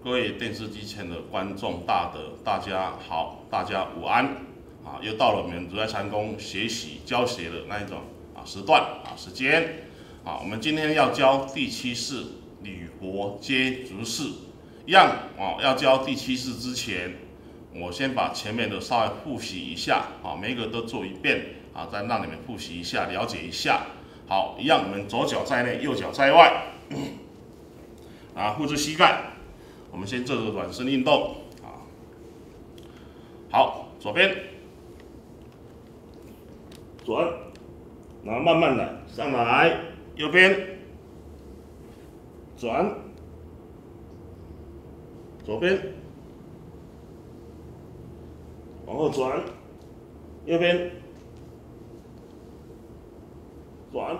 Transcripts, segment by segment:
各位电视机前的观众大家好，大家午安啊！又到了我们如来禅功学习教学的那一种时间啊。我们今天要教第7式履佛接足式，一样要教第7式之前，我先把前面的稍微复习一下啊，每一个都做一遍啊，再让你们复习一下，了解一下。好，一样，我们左脚在内，右脚在外，护住膝盖。我们先做个软身运动啊。好，左边转，然后慢慢的上来，右边转，左边往后转，右边转。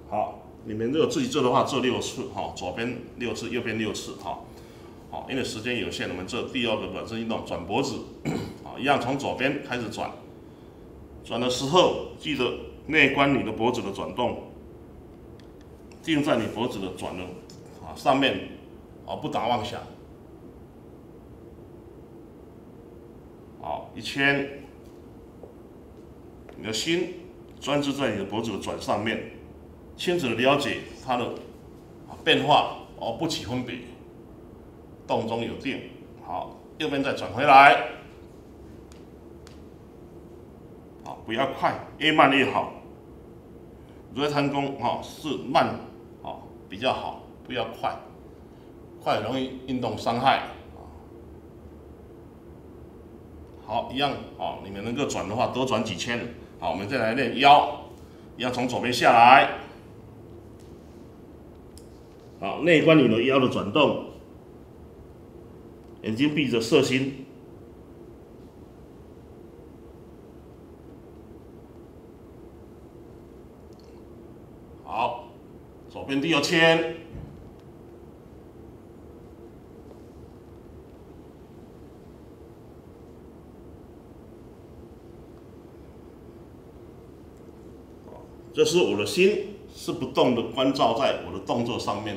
好，你们如果自己做的话，做6次哈，左边6次，右边6次哈。好，因为时间有限，我们做第2个软身运动，转脖子，啊，一样从左边开始转，转的时候记得内观你的脖子的转动，定在你脖子的转的上面，不打妄想。好，一圈，你的心专注在你的脖子的转上面，清楚的了解它的变化，不起分别。动中有定，好，右边再转回来，好，不要快，越慢越好。如来禅功是慢比较好，不要快，快容易运动伤害。好，一样你们能够转的话，多转几圈。好，我们再来练腰，一样从左边下来，好，内观你的腰的转动。眼睛闭着摄心，好，左边第2圈，这是我的心是不动的关照在我的动作上面，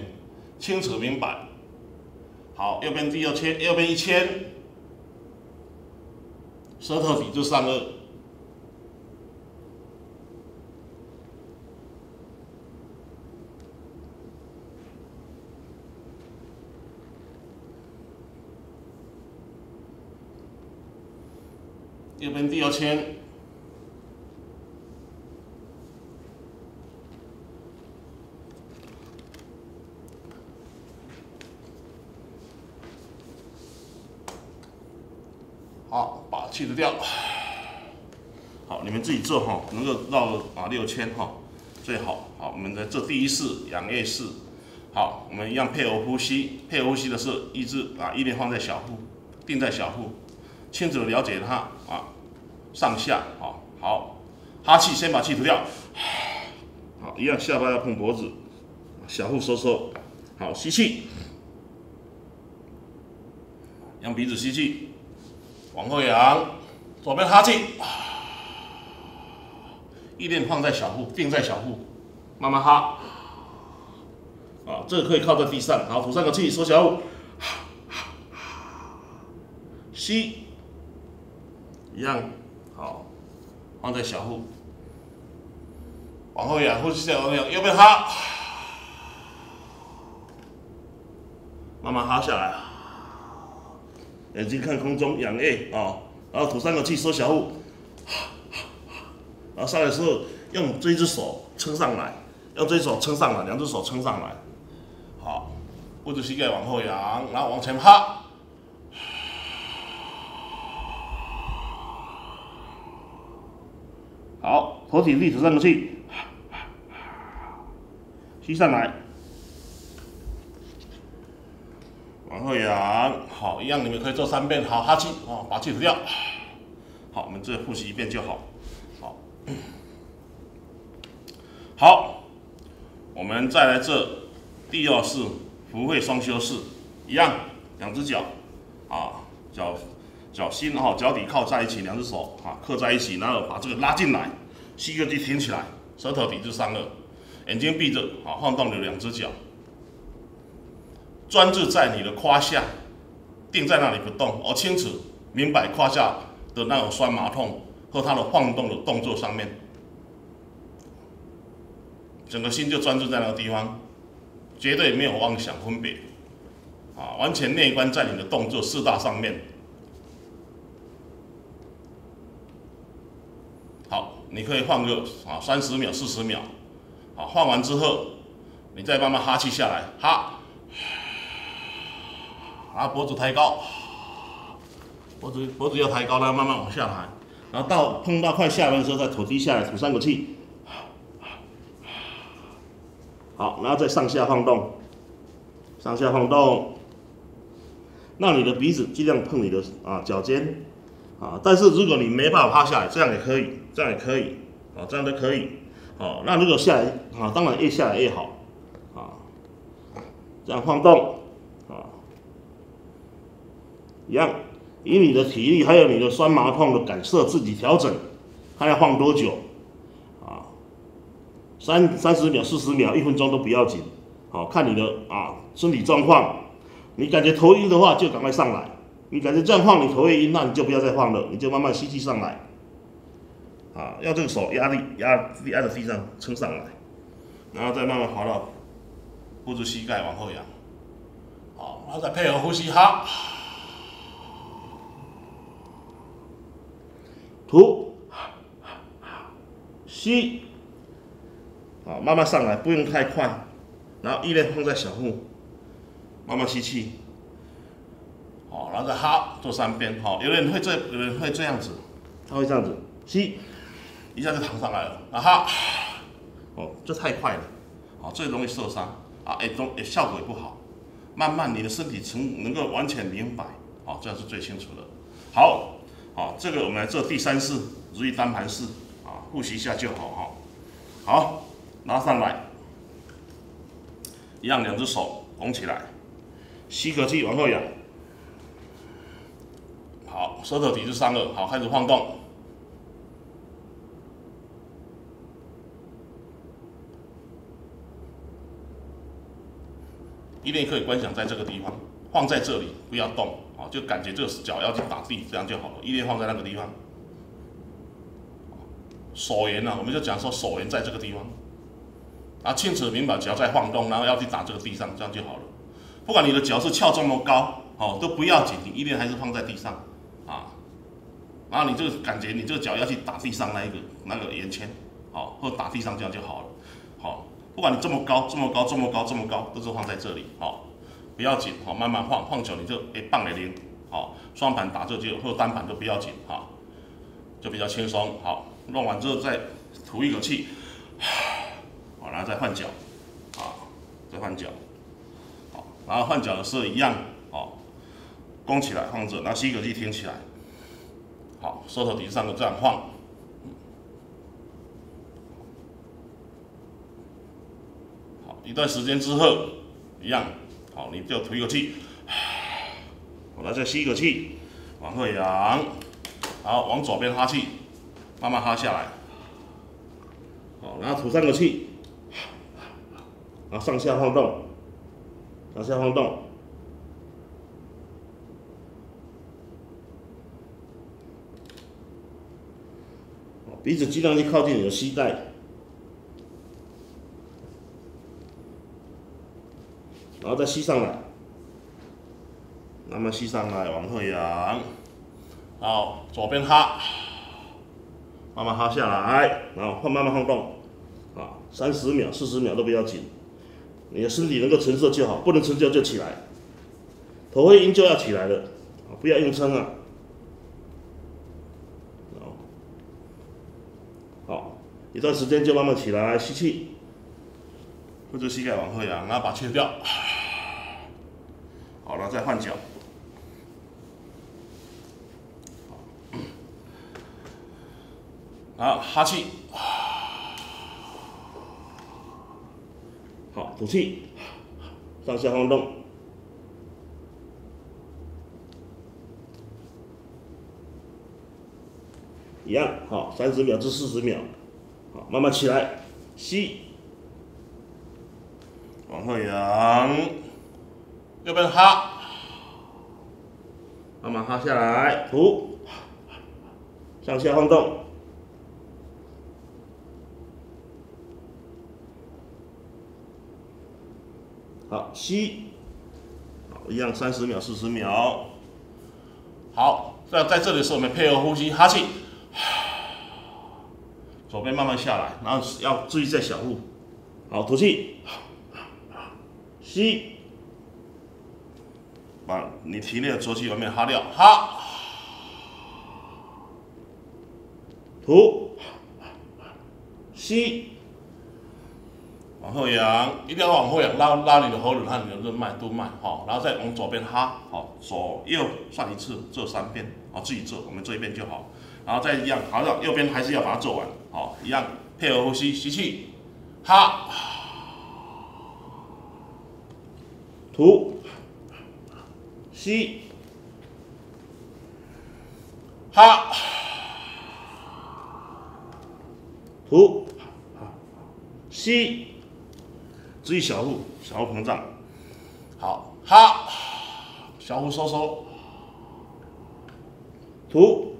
清楚明白。好，右边第2圈，右边1圈，舌头抵住上颚，右边第2圈，好，把气除掉。好，你们自己做能够绕6圈最好。好，我们在这第1式仰腭式。好，我们一样配合呼吸。配合呼吸的是意念放在小腹，定在小腹，清楚的了解它上下。好，哈气先把气除掉。好，一样下巴要碰脖子，小腹收缩。好，吸气，用鼻子吸气。往后仰，左边哈气，意念放在小腹，定在小腹，慢慢哈。这个可以靠在地上。好，吐3个气，收小腹，吸，一样，好，放在小腹，往后仰，呼吸往后仰，右边哈，慢慢哈下来。眼睛看空中，仰腭然后吐3个气，收小腹，然后上来的时候用这一只手撑上来，用这一手撑上来，2只手撑上来，好，握住膝盖往后仰，然后往前哈，好，头顶立，吐3个气，吸上来。往后仰，好，一样，你们可以做3遍。好，哈气，把气除掉。好，我们这复习1遍就好。好，我们再来这第2式福慧双修式，一样，2只脚，脚心脚底靠在一起，2只手扣在一起，然后把这个拉进来，膝盖肌挺起来，舌头抵住上颚，眼睛闭着，晃动你的2只脚。专注在你的胯下，定在那里不动，而清楚明白胯下的那种酸麻痛和它的晃动的动作上面，整个心就专注在那个地方，绝对没有妄想分别，完全内观在你的动作四大上面。好，你可以放个30秒、40秒，放完之后，你再慢慢哈气下来，哈，然后脖子抬高。脖子要抬高，然后慢慢往下抬，然后碰到快下来的时候，再吐气下来，吐3口气。好，然后再上下晃动，让你的鼻子尽量碰你的脚尖但是如果你没办法趴下来，这样也可以，这样都可以。那如果下来当然越下来越好这样晃动一样。以你的体力还有你的酸麻痛的感受自己调整，看要晃多久30秒、40秒、1分钟都不要紧，看你的身体状况。你感觉头晕的话，就赶快上来；你感觉这样晃你头会晕，那你就不要再晃了，你就慢慢吸气上来。要这个手压着地上撑上来，然后再慢慢滑到扶住膝盖往后仰，然后再配合呼吸哈。吐，吸，慢慢上来，不用太快，然后意念放在小腹，慢慢吸气，然后再哈，做3遍，有人会这样子，他会这样子吸，一下就躺上来了，哈，这太快了，最容易受伤，效果也不好，慢慢你的身体能够完全明白，这样是最清楚的。好。这个我们来做第3式如意单盘式复习一下就好好，拉上来，一样2只手拱起来，吸口气往后仰，好，舌头抵住上颚，好，开始晃动，一定可以观想在这个地方，放在这里，不要动。就感觉这个脚要去打地，这样就好了。意念放在那个地方，手缘我们就讲说手缘在这个地方，清楚明白脚在晃动，然后要去打这个地上，这样就好了。不管你的脚是翘这么高，都不要紧，你意念还是放在地上然后你这个感觉，你这个脚要去打地上那个圆圈，或打地上这样就好了。不管你这么高，都是放在这里，不要紧，慢慢晃久你就棒也灵，双盘打这就或单盘都不要紧，就比较轻松。好，弄完之后再吐一口气，然后再换脚，再换脚，然后换脚的时候一样，弓起来放着，然后吸一口气挺起来，好，舌头抵上颚这样晃，好，一段时间之后一样。好，你就吐一口气，然后再吸一口气，往后仰，好，往左边哈气，慢慢哈下来，好，然后吐3口气，然后上下晃动，鼻子尽量去靠近你的膝盖。然后再吸上来，慢慢吸上来，往后仰，好，左边哈，慢慢哈下来，然后慢慢晃动，30秒、40秒都不要紧，你的身体能够承受就好，不能承受就起来，头会晕就要起来了，不要硬撑好，一段时间就慢慢起来，吸气，扶住膝盖往后仰，然后把气掉。好了，再换脚，然后哈气，好，吐气，上下晃动，一样，好，30秒至40秒，好，慢慢起来，吸，往后仰。右边哈，慢慢哈下来，吐，向下晃动。好，吸，好，一样30秒、40秒。好，那在这里的时候，我们配合呼吸，哈气，左边慢慢下来，然后要注意在小腹。好，吐气，吸，把你体内的浊气完全哈掉，哈，吐，吸。往后仰，一定要往后仰，拉你的喉咙和你的任脉、督脉，好，然后再往左边哈，好，左右算一次，做3遍，好，自己做，我们做1遍就好，然后再一样，好，右边还是要把它做完，好，一样配合呼吸，吸气，哈，吐，吸，哈，吐，吸。注意小腹，小腹膨胀。好，哈，小腹收缩，吐，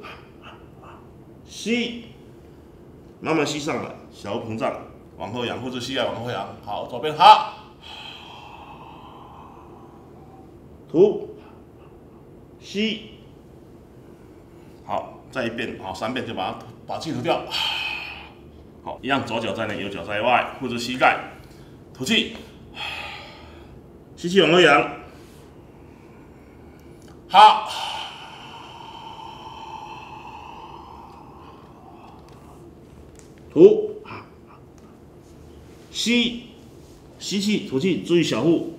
吸，慢慢吸上来，小腹膨胀，往后仰或者膝盖往后仰。好，左边哈，吐，吸。好，再1遍，好3遍就把气吐掉。好，一样左脚在内，右脚在外，护住膝盖。吐气，吸气往后仰，哈，吐，吸，吸气，吐气，注意小腹，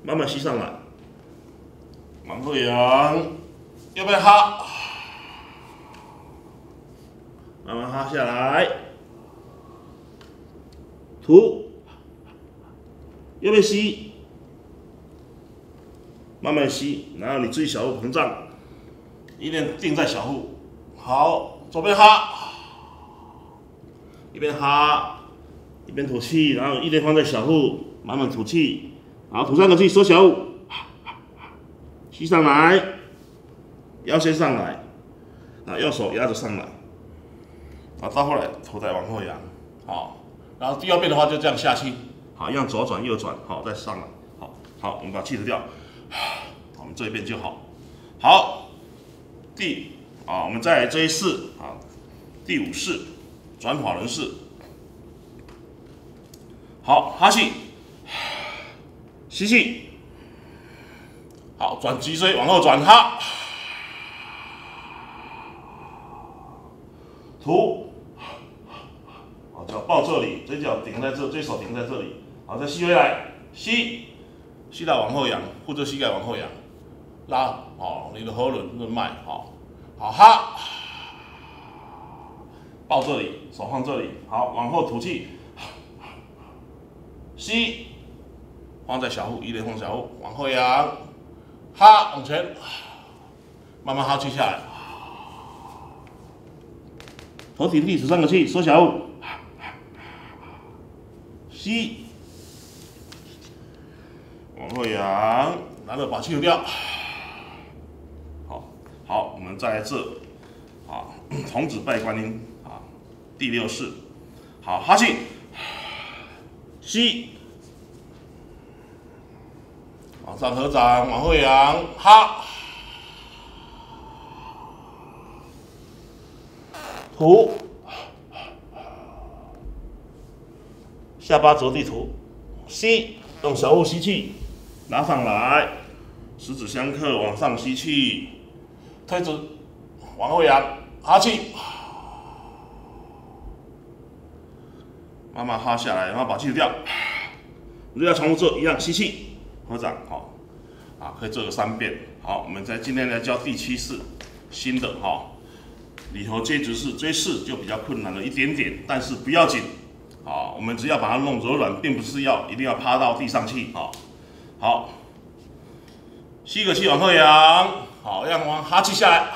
慢慢吸上来，往后仰，右边哈，慢慢哈下来，吐。右边吸，慢慢吸，然后你注意小腹膨胀，一点定在小腹。好，左边哈，一边哈，一边吐气，然后一点放在小腹，慢慢吐气，然后吐3口气，收小腹，吸上来，腰先上来，啊，右手压着上来，然后到后来头再往后仰，好，然后第2遍的话就这样下去。好，一样左转右转，好，再上来，好，我们把气吐掉，我们这1遍就好。好，我们再来这一式啊，第5式转法轮式。好，哈气，吸气，好，转脊椎往后转，哈，吐，好，脚抱这里，这脚顶在这，这手顶在这里。好，再吸回来，吸到往后仰，护着膝盖往后仰，拉好你的喉咙任脉，好，哈，抱这里，手放这里，好，往后吐气，吸，放在小腹，一连放小腹，往后仰，哈，往前，慢慢哈气下来，头顶地，吐3口气，收小腹，吸。往后仰，然后把气吐掉。好，我们再来这童子拜观音第6式。好，哈气，吸，往上合掌，往后仰，哈，吐，下巴着地吐，吸，用小腹吸气。拉上来，十指相克，往上吸气，推直，往后仰，哈气，慢慢哈下来，然后把气吐掉。如果要重复做，一样吸气，合掌，好，可以做个3遍。好，我们今天来教第7式，新的里头接直式，这式就比较困难了一点点，但是不要紧，我们只要把它弄柔软，并不是一定要趴到地上去，好，吸个气往后仰，好，让往哈气下来，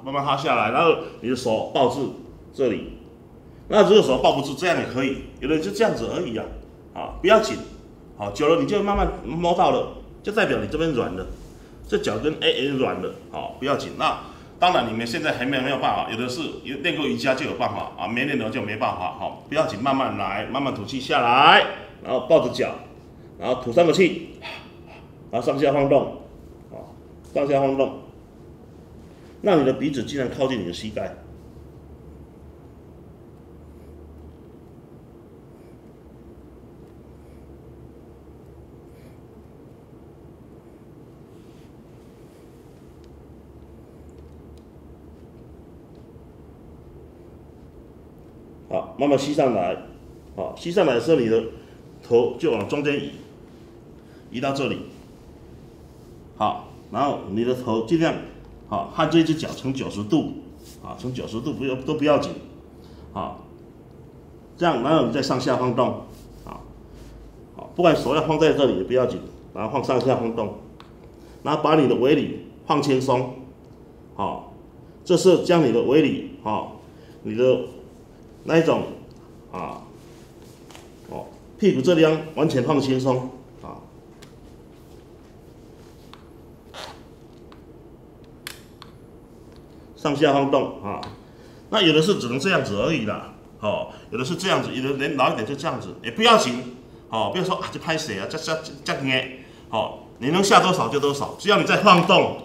慢慢哈下来，然后你的手抱住这里，那如果手抱不住，这样也可以，有的人就这样子而已不要紧，好，久了你就慢慢摸到了，就代表你这边软了，这脚跟也软了，好，不要紧。那当然你们现在还没有办法，有的是练过瑜伽就有办法啊，没练的就没办法，好，不要紧，慢慢来，慢慢吐气下来，然后抱着脚，然后吐3个气，然后上下晃动，好，上下晃动，让你的鼻子尽量靠近你的膝盖。好，慢慢吸上来，好，吸上来的时候，你的头就往中间移，移到这里，好，然后你的头尽量，好，和这只脚成90度，啊，成90度都不要紧，好，这样，然后你再上下晃动，好，好，不管手要放在这里也不要紧，然后放上下晃动，然后把你的尾骶放轻松，好，这是将你的尾骶，好，你的那一种啊，哦，屁股这地方完全放轻松啊，上下晃动啊。那有的是只能这样子而已啦，哦，有的是这样子，有的人老一点就这样子，也不要紧，哦，不要说啊这拍谁啊，这硬，哦，你能下多少就多少，只要你在晃动，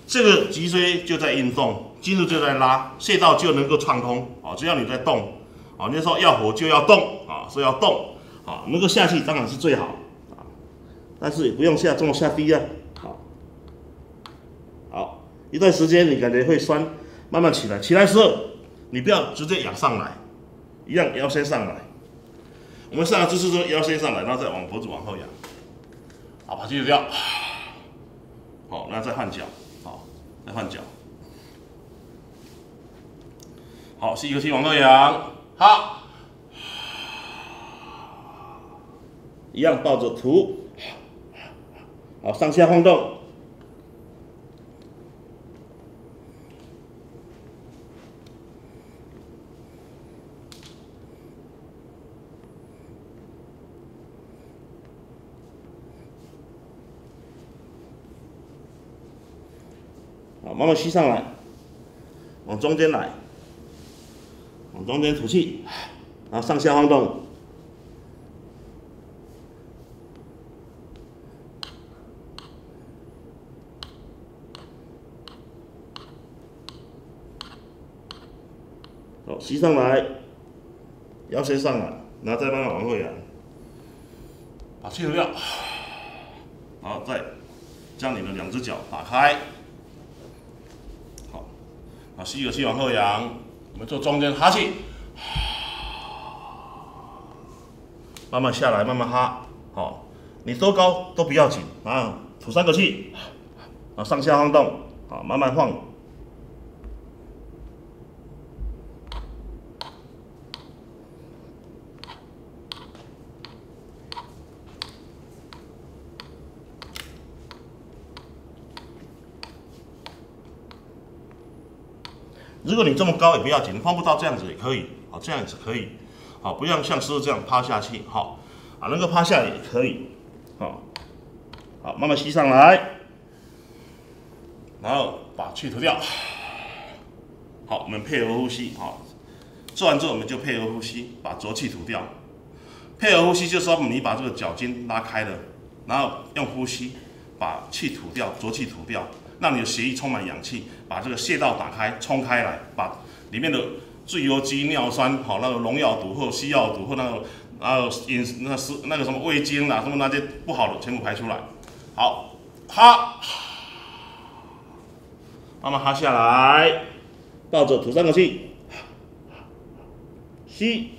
这个脊椎就在运动。筋肉就在拉，穴道就能够畅通，哦，只要你在动，哦，你说要活就要动，啊，说要动，啊，能够下去当然是最好，啊，但是也不用下这么下低啊，好，好，一段时间你感觉会酸，慢慢起来，起来的时候你不要直接仰上来，一样腰先上来，我们上来姿势说腰先上来，然后再往脖子往后仰，好，把肌肉掉，好，那再换脚，好，再换脚。好，吸一口气往后仰，好，一样抱着吐，好，上下晃动，好，慢慢吸上来，往中间来。往中间吐气，然后上下晃动，好，吸上来，腰先上来，然后再慢慢往后仰，把气流掉，然后再将你的2只脚打开，好，好，吸一口气往后仰。我们做中间哈气，慢慢下来，慢慢哈，好，你多高都不要紧，啊，吐3口气，啊，上下晃动，啊，慢慢晃。如果你这么高也不要紧，放不到这样子也可以，好，这样子可以，好，不要像师傅这样趴下去，好，啊，能够趴下也可以，好，好，慢慢吸上来，然后把气吐掉，好，我们配合呼吸，好，做完之后我们就配合呼吸，把浊气吐掉。配合呼吸就是说你把这个脚筋拉开了，然后用呼吸把气吐掉，浊气吐掉。让你的血液充满氧气，把这个穴道打开，冲开来，把里面的醉油肌、尿酸、好那个农药毒或西药毒或那个那个什么胃经啦，什么那些不好的全部排出来。好，哈，慢慢哈下来，抱着吐3口气，吸，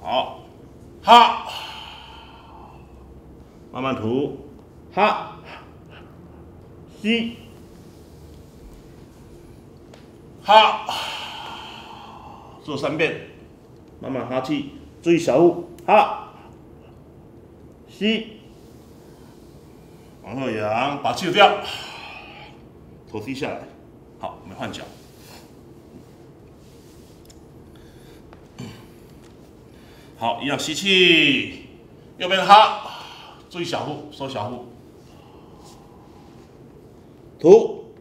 好，哈，慢慢吐，哈。吸，哈，做3遍，慢慢哈气，注意小腹，哈，吸，往后仰，把气掉，头低下来，好，我们换脚，好，一样吸气，右边哈，注意小腹，收小腹。吐，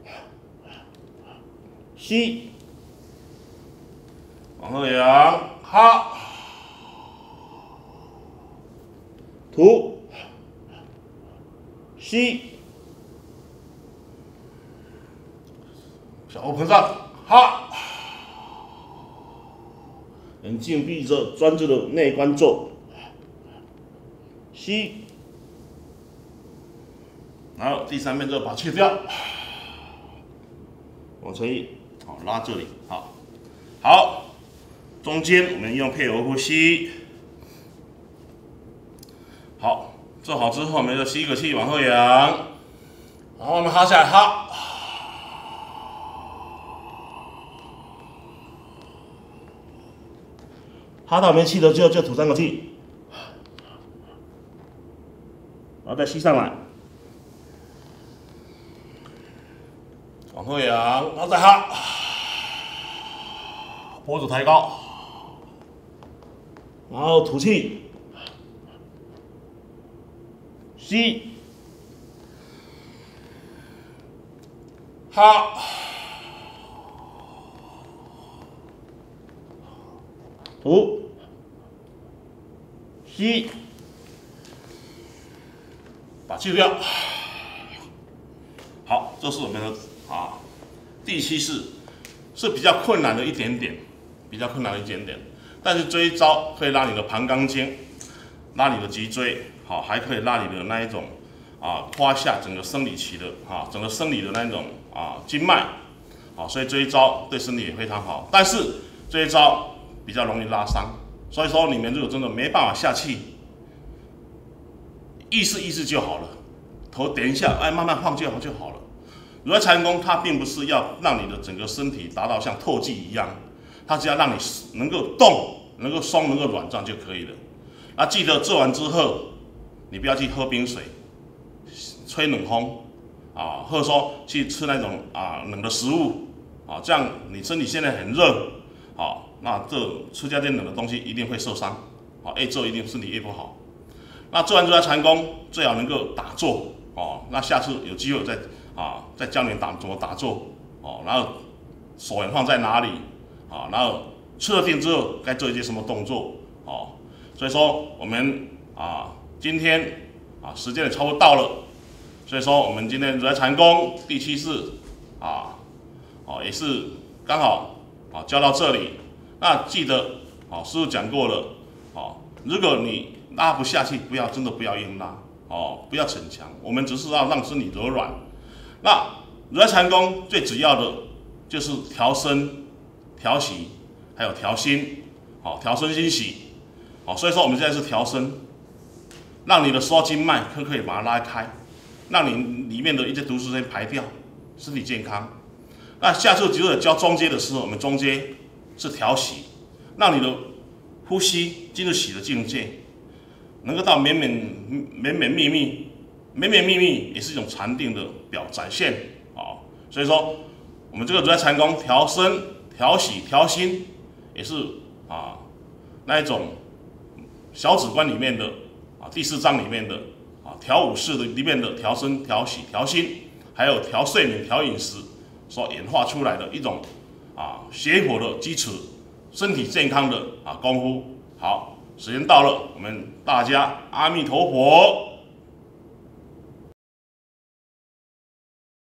吸，往后仰，哈，吐，吸，小腹膨胀，哈，眼睛闭着，专注的内观做，吸。然后第3遍就把它去掉，往前移，好，拉这里，好，中间我们用配合呼吸，好，做好之后，我们就吸一个气往后仰，然后我们哈下来，哈，哈到没气的就吐3个气，然后再吸上来。往后仰，然后再哈，脖子抬高，然后吐气，吸，哈，吐，吸，把气掉。好，这是我们的第7式，是比较困难的一点点，但是这一招可以拉你的膀胱经，拉你的脊椎，好，还可以拉你的那一种胯下整个生理期的整个生理的那种经脉，好，所以这一招对身体也非常好。但是这一招比较容易拉伤，所以说你们如果真的没办法下气，意识就好了，头点一下，慢慢放就好了。如来禅功它并不是要让你的整个身体达到像透气一样，它只要让你能够动、能够松、能够软这样就可以了。那记得做完之后，你不要去喝冰水、吹冷风或者说去吃那种冷的食物这样你身体现在很热那这吃加点冷的东西一定会受伤越做一定身体越不好。那做完如来禅功最好能够打坐那下次有机会再教你怎么打坐然后手眼放在哪里然后确定之后该做一些什么动作所以说我们今天时间也差不多到了，所以说我们今天如来禅功第7式也是刚好教到这里。那记得师父讲过了如果你拉不下去，真的不要硬拉不要逞强，我们只是要让身体柔软。那如来禅功最主要的就是调身、调息，还有调心，调身心息。所以说我们现在是调身，让你的收经脉可以把它拉开，让你里面的一些毒素先排掉，身体健康。那下次就是教中阶的时候，我们中阶是调息，让你的呼吸进入息的境界，能够到绵绵密密。绵绵密密也是一种禅定的展现所以说我们这个如来禅功调身、调息、调心，也是那一种小止观里面的第4章里面的调5式的里面的调身、调息、调心，还有调睡眠、调饮食所演化出来的一种邪火的基础，身体健康的功夫。好，时间到了，我们大家阿弥陀佛。